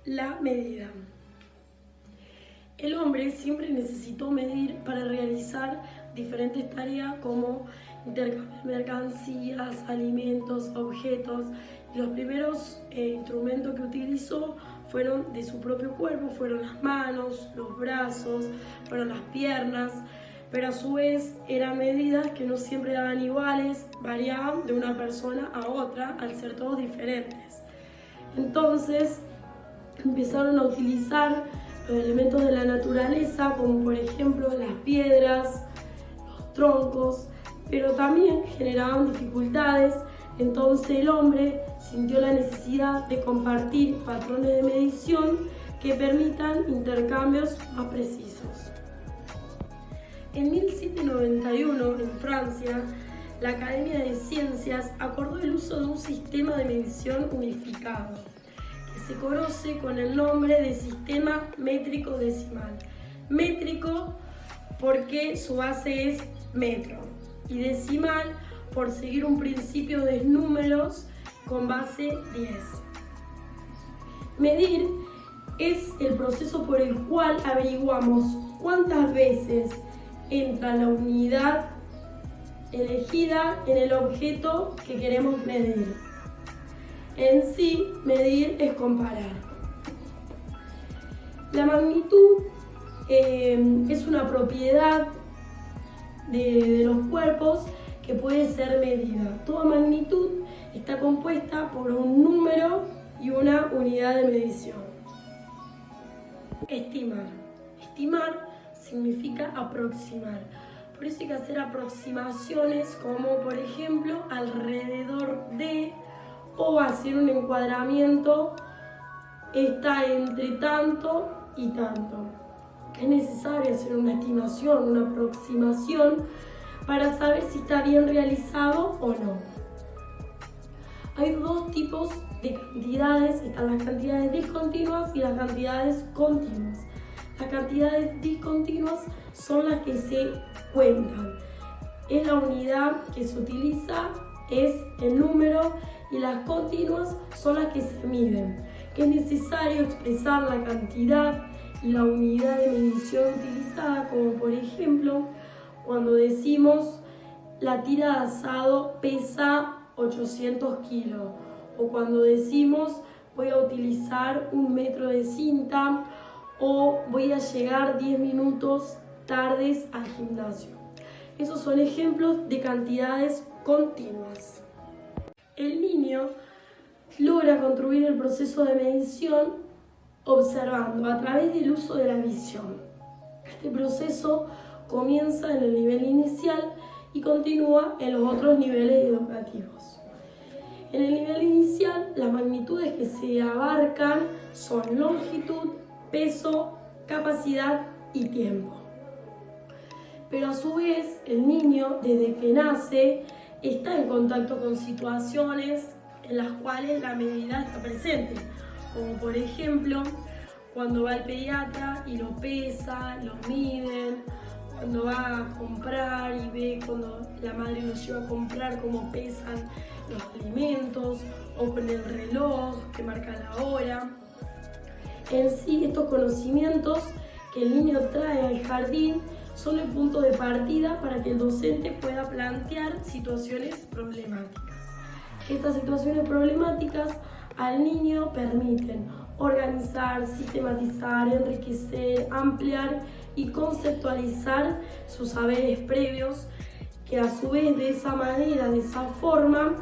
La medida. El hombre siempre necesitó medir para realizar diferentes tareas como intercambiar mercancías, alimentos, objetos. Y los primeros instrumentos que utilizó fueron de su propio cuerpo, fueron las manos, los brazos, fueron las piernas, pero a su vez eran medidas que no siempre daban iguales, variaban de una persona a otra al ser todos diferentes. Entonces empezaron a utilizar los elementos de la naturaleza, como por ejemplo las piedras, los troncos, pero también generaban dificultades. Entonces el hombre sintió la necesidad de compartir patrones de medición que permitan intercambios más precisos. En 1791, en Francia, la Academia de Ciencias acordó el uso de un sistema de medición unificado, que se conoce con el nombre de sistema métrico decimal. Métrico porque su base es metro y decimal por seguir un principio de números con base 10. Medir es el proceso por el cual averiguamos cuántas veces entra la unidad elegida en el objeto que queremos medir. En sí, medir es comparar. La magnitud es una propiedad de los cuerpos que puede ser medida. Toda magnitud está compuesta por un número y una unidad de medición. Estimar. Estimar significa aproximar. Por eso hay que hacer aproximaciones como, por ejemplo, alrededor de, o hacer un encuadramiento, está entre tanto y tanto. Es necesario hacer una estimación, una aproximación para saber si está bien realizado o no. Hay dos tipos de cantidades, están las cantidades discontinuas y las cantidades continuas. Las cantidades discontinuas son las que se cuentan. Es la unidad que se utiliza, es el número, y las continuas son las que se miden. Que es necesario expresar la cantidad y la unidad de medición utilizada, como por ejemplo cuando decimos la tira de asado pesa 800 kilos, o cuando decimos voy a utilizar 1 metro de cinta, o voy a llegar 10 minutos tardes al gimnasio. Esos son ejemplos de cantidades continuas. El niño logra construir el proceso de medición observando a través del uso de la visión. Este proceso comienza en el nivel inicial y continúa en los otros niveles educativos. En el nivel inicial, las magnitudes que se abarcan son longitud, peso, capacidad y tiempo. Pero a su vez, el niño, desde que nace, está en contacto con situaciones en las cuales la medida está presente, como por ejemplo cuando va al pediatra y lo pesa, lo miden, cuando va a comprar y ve cuando la madre lo lleva a comprar cómo pesan los alimentos, o con el reloj que marca la hora. En sí, estos conocimientos que el niño trae al jardín son el punto de partida para que el docente pueda plantear situaciones problemáticas. Estas situaciones problemáticas al niño permiten organizar, sistematizar, enriquecer, ampliar y conceptualizar sus saberes previos, que a su vez de esa manera, de esa forma,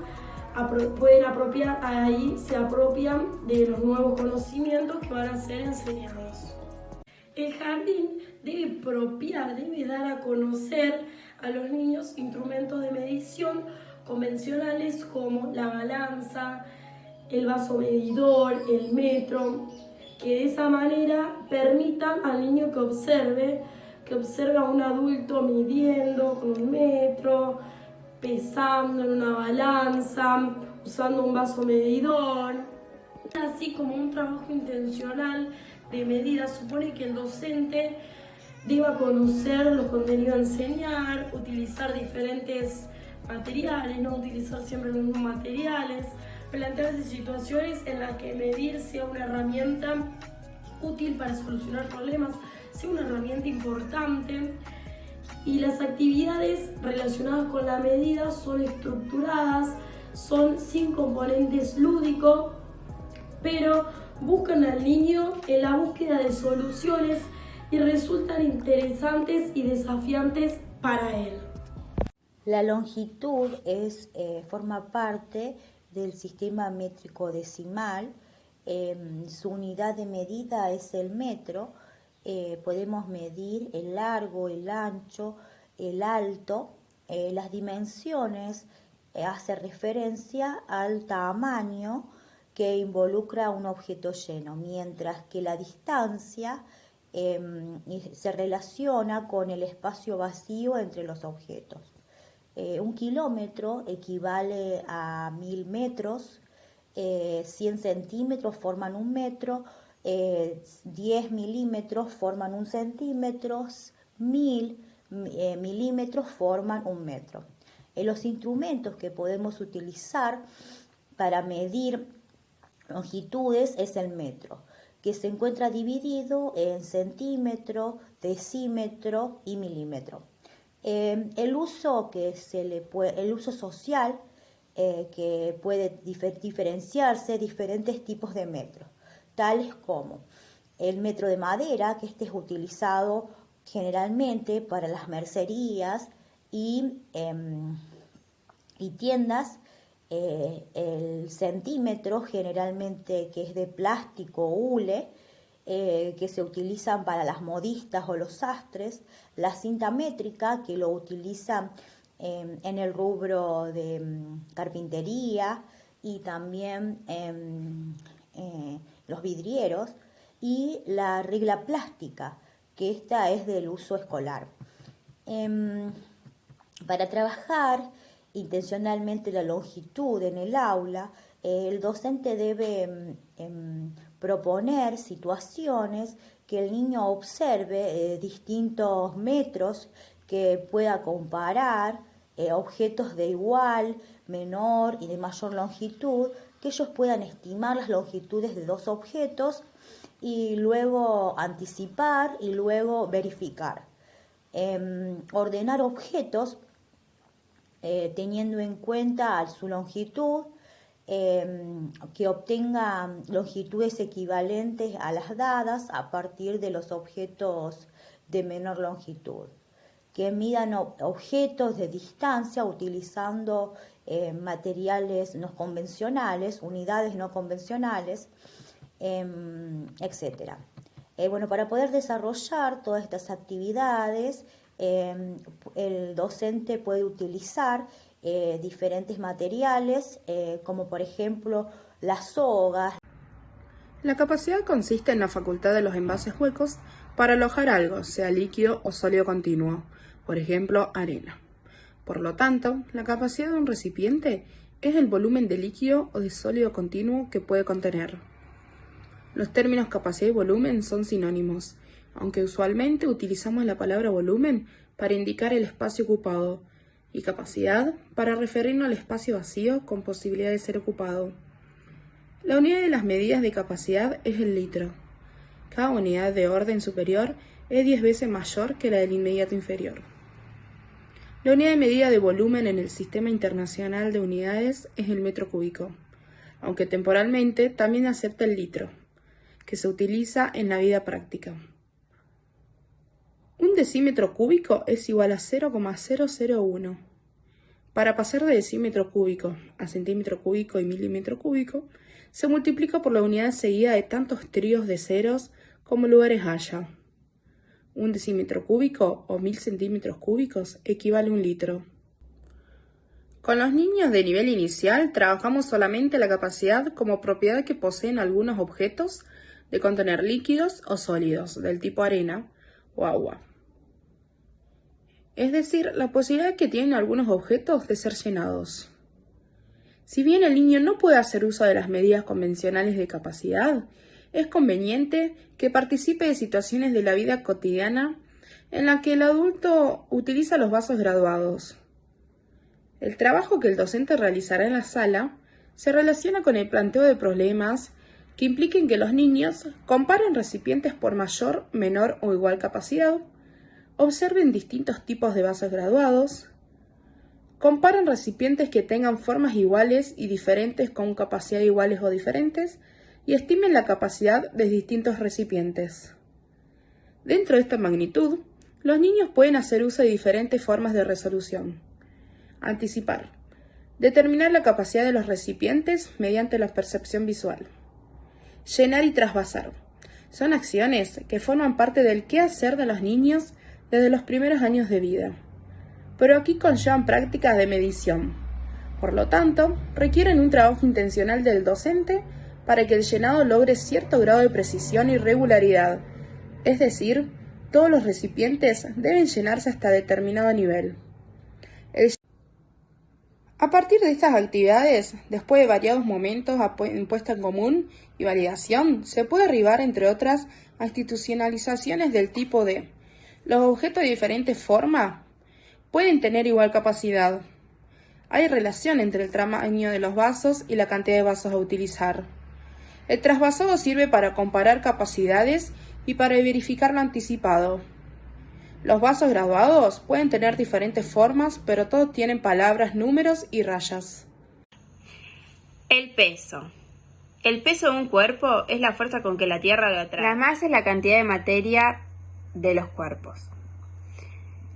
pueden apropiar, ahí se apropian de los nuevos conocimientos que van a ser enseñados. El jardín debe dar a conocer a los niños instrumentos de medición convencionales como la balanza, el vaso medidor, el metro, que de esa manera permitan al niño que observe a un adulto midiendo con un metro, pesando en una balanza, usando un vaso medidor. Así como un trabajo intencional de medida supone que el docente deba conocer los contenidos a enseñar, utilizar diferentes materiales, no utilizar siempre los mismos materiales, plantearse situaciones en las que medir sea una herramienta útil para solucionar problemas, sea una herramienta importante. Y las actividades relacionadas con la medida son estructuradas, son sin componentes lúdicos, pero buscan al niño en la búsqueda de soluciones y resultan interesantes y desafiantes para él. La longitud forma parte del sistema métrico decimal. Su unidad de medida es el metro. Podemos medir el largo, el ancho, el alto. Las dimensiones hace referencia al tamaño que involucra un objeto lleno, mientras que la distancia se relaciona con el espacio vacío entre los objetos. 1 kilómetro equivale a 1000 metros, 100 centímetros forman 1 metro, 10 milímetros forman 1 centímetro, 1000 milímetros forman 1 metro. Los instrumentos que podemos utilizar para medir longitudes es el metro, que se encuentra dividido en centímetro, decímetro y milímetro. El uso social que puede diferenciarse diferentes tipos de metros, tales como el metro de madera, que este es utilizado generalmente para las mercerías y tiendas. El centímetro, generalmente que es de plástico o hule, que se utilizan para las modistas o los sastres, la cinta métrica, que lo utilizan en el rubro de carpintería y también los vidrieros, y la regla plástica, que esta es del uso escolar. Para trabajar intencionalmente la longitud en el aula, el docente debe proponer situaciones que el niño observe distintos metros, que pueda comparar objetos de igual, menor y de mayor longitud, que ellos puedan estimar las longitudes de dos objetos y luego anticipar y luego verificar. Ordenar objetos teniendo en cuenta su longitud, que obtenga longitudes equivalentes a las dadas a partir de los objetos de menor longitud, que midan objetos de distancia utilizando materiales no convencionales, unidades no convencionales, etc. Para poder desarrollar todas estas actividades, el docente puede utilizar diferentes materiales, como por ejemplo las sogas. La capacidad consiste en la facultad de los envases huecos para alojar algo, sea líquido o sólido continuo, por ejemplo, arena. Por lo tanto, la capacidad de un recipiente es el volumen de líquido o de sólido continuo que puede contener. Los términos capacidad y volumen son sinónimos, aunque usualmente utilizamos la palabra volumen para indicar el espacio ocupado y capacidad para referirnos al espacio vacío con posibilidad de ser ocupado. La unidad de las medidas de capacidad es el litro. Cada unidad de orden superior es 10 veces mayor que la del inmediato inferior. La unidad de medida de volumen en el Sistema Internacional de Unidades es el metro cúbico, aunque temporalmente también acepta el litro, que se utiliza en la vida práctica. Un decímetro cúbico es igual a 0,001. Para pasar de decímetro cúbico a centímetro cúbico y milímetro cúbico, se multiplica por la unidad seguida de tantos tríos de ceros como lugares haya. Un decímetro cúbico o 1000 centímetros cúbicos equivale a 1 litro. Con los niños de nivel inicial trabajamos solamente la capacidad como propiedad que poseen algunos objetos de contener líquidos o sólidos del tipo arena o agua. Es decir, la posibilidad que tienen algunos objetos de ser llenados. Si bien el niño no puede hacer uso de las medidas convencionales de capacidad, es conveniente que participe de situaciones de la vida cotidiana en la que el adulto utiliza los vasos graduados. El trabajo que el docente realizará en la sala se relaciona con el planteo de problemas que impliquen que los niños comparen recipientes por mayor, menor o igual capacidad, observen distintos tipos de vasos graduados, comparen recipientes que tengan formas iguales y diferentes con capacidad iguales o diferentes y estimen la capacidad de distintos recipientes. Dentro de esta magnitud, los niños pueden hacer uso de diferentes formas de resolución. Anticipar. Determinar la capacidad de los recipientes mediante la percepción visual. Llenar y trasvasar. Son acciones que forman parte del quehacer de los niños desde los primeros años de vida, pero aquí conllevan prácticas de medición. Por lo tanto, requieren un trabajo intencional del docente para que el llenado logre cierto grado de precisión y regularidad, es decir, todos los recipientes deben llenarse hasta determinado nivel. A partir de estas actividades, después de variados momentos en puesta en común y validación, se puede arribar, entre otras, a institucionalizaciones del tipo de: los objetos de diferente forma pueden tener igual capacidad. Hay relación entre el tamaño de los vasos y la cantidad de vasos a utilizar. El trasvasado sirve para comparar capacidades y para verificar lo anticipado. Los vasos graduados pueden tener diferentes formas, pero todos tienen palabras, números y rayas. El peso. El peso de un cuerpo es la fuerza con que la Tierra lo atrae. La masa es la cantidad de materia de los cuerpos.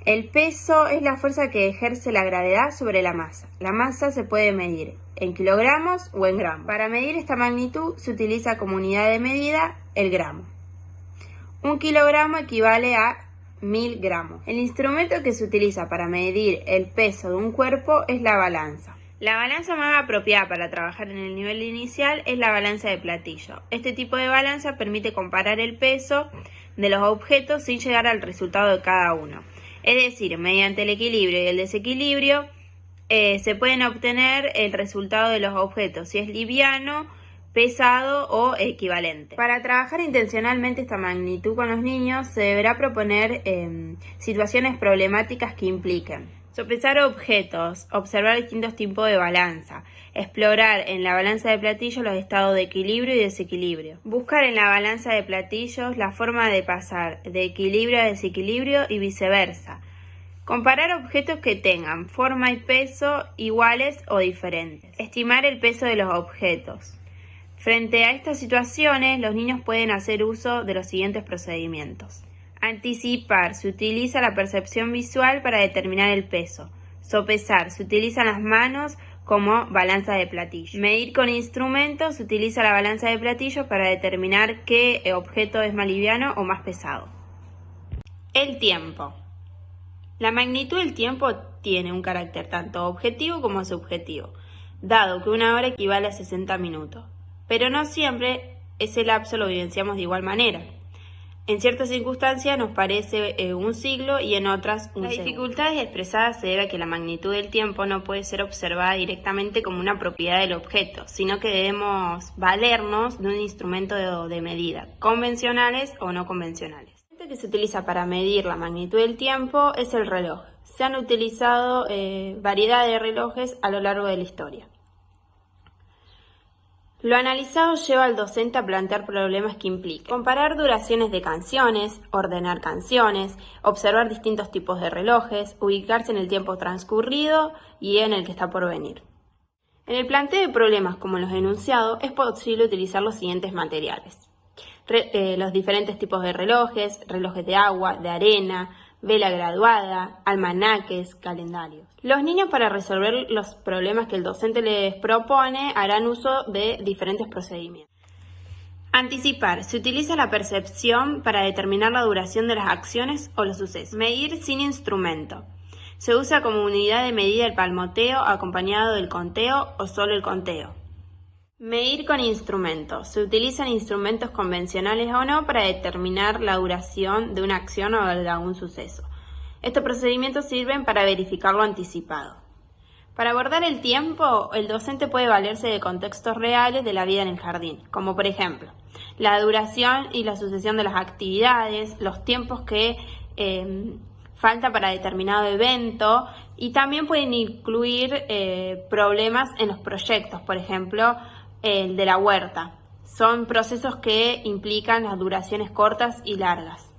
El peso es la fuerza que ejerce la gravedad sobre la masa. La masa se puede medir en kilogramos o en gramos. Para medir esta magnitud se utiliza como unidad de medida el gramo. Un kilogramo equivale a 1000 gramos. El instrumento que se utiliza para medir el peso de un cuerpo es la balanza. La balanza más apropiada para trabajar en el nivel inicial es la balanza de platillo. Este tipo de balanza permite comparar el peso de los objetos sin llegar al resultado de cada uno. Es decir, mediante el equilibrio y el desequilibrio se pueden obtener el resultado de los objetos, si es liviano, pesado o equivalente. Para trabajar intencionalmente esta magnitud con los niños se deberá proponer situaciones problemáticas que impliquen sopesar objetos, observar distintos tipos de balanza, explorar en la balanza de platillos los estados de equilibrio y desequilibrio, buscar en la balanza de platillos la forma de pasar de equilibrio a desequilibrio y viceversa, comparar objetos que tengan forma y peso iguales o diferentes, estimar el peso de los objetos. Frente a estas situaciones, los niños pueden hacer uso de los siguientes procedimientos. Anticipar, se utiliza la percepción visual para determinar el peso. Sopesar, se utilizan las manos como balanza de platillo. Medir con instrumentos, se utiliza la balanza de platillo para determinar qué objeto es más liviano o más pesado. El tiempo. La magnitud del tiempo tiene un carácter tanto objetivo como subjetivo, dado que una hora equivale a 60 minutos. Pero no siempre ese lapso lo vivenciamos de igual manera. En ciertas circunstancias nos parece un siglo y en otras un segundo. Las dificultades expresadas se debe a que la magnitud del tiempo no puede ser observada directamente como una propiedad del objeto, sino que debemos valernos de un instrumento de medida, convencionales o no convencionales. El instrumento que se utiliza para medir la magnitud del tiempo es el reloj. Se han utilizado variedad de relojes a lo largo de la historia. Lo analizado lleva al docente a plantear problemas que implican comparar duraciones de canciones, ordenar canciones, observar distintos tipos de relojes, ubicarse en el tiempo transcurrido y en el que está por venir. En el planteo de problemas como los enunciados es posible utilizar los siguientes materiales. Los diferentes tipos de relojes, relojes de agua, de arena, vela graduada, almanaques, calendarios. Los niños, para resolver los problemas que el docente les propone, harán uso de diferentes procedimientos. Anticipar. Se utiliza la percepción para determinar la duración de las acciones o los sucesos. Medir sin instrumento. Se usa como unidad de medida el palmoteo acompañado del conteo o solo el conteo. Medir con instrumentos. Se utilizan instrumentos convencionales o no para determinar la duración de una acción o de algún suceso. Estos procedimientos sirven para verificar lo anticipado. Para abordar el tiempo, el docente puede valerse de contextos reales de la vida en el jardín, como por ejemplo, la duración y la sucesión de las actividades, los tiempos que falta para determinado evento, y también pueden incluir problemas en los proyectos, por ejemplo, el de la huerta. Son procesos que implican las duraciones cortas y largas.